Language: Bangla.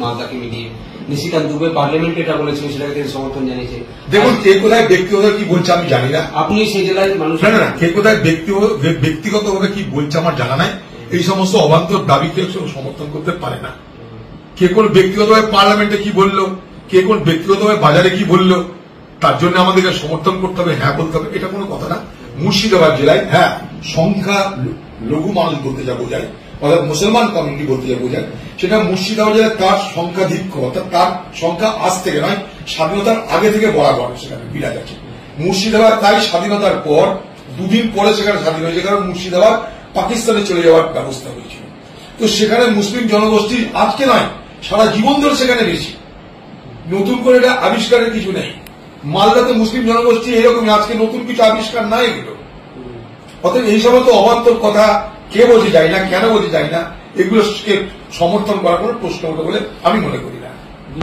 মালদাকে মিলিয়ে। নিশিকান্ত দুবে পার্লামেন্টে এটা বলেছেন, সেটাকে তিনি সমর্থন জানিয়েছেন। দেখুন, কে কোথায় ব্যক্তিগত কি বলছে আমি জানি না, আপনি সেই জেলায় মানুষ না কে কোথায় ব্যক্তিগতভাবে কি বলছে আমার জানা নাই। এই সমস্ত অবান্তর দাবিকে সমর্থন করতে পারে না। কে কোন ব্যক্তিগতভাবে পার্লামেন্টে কি বললো, কে কোন ব্যক্তিগতভাবে বাজারে কি বললো, তার জন্য আমাদেরকে সমর্থন করতে হবে, হ্যাঁ বলতে হবে, এটা কোনো কথা না। মুর্শিদাবাদ জেলায় হ্যাঁ সংখ্যা লঘু মানুষ বলতে যা বোঝায়, অর্থাৎ মুসলমান কমিউনিটি বলতে যা বোঝায়, সেটা মুর্শিদাবাদ জেলায় তার সংখ্যাধিক্য, অর্থাৎ তার সংখ্যা আজ থেকে নয়, স্বাধীনতার আগে থেকে বরাবর সেখানে বিরাজ আছে। মুর্শিদাবাদ তাই স্বাধীনতার পর দুদিন পরে সেখানে স্বাধীন হয়েছে, কারণ মুর্শিদাবাদ পাকিস্তানে চলে যাওয়ার ব্যবস্থা হয়েছিল। তো সেখানে মুসলিম জনগোষ্ঠী আজকে নয়, সারা জীবন ধরে সেখানে বেশি, নতুন করে এটা আবিষ্কারের কিছু নেই। মালদাতে মুসলিম জনগোষ্ঠী এরকমই, আজকে নতুন কিছু আবিষ্কার নাই এগুলো। অতএব এই সমস্ত অবান্তর কথা কে বলতে চাই না, কেন বলতে চাই না, এগুলোকে সমর্থন করার কোনো প্রশ্ন ওঠে বলে আমি মনে করি না।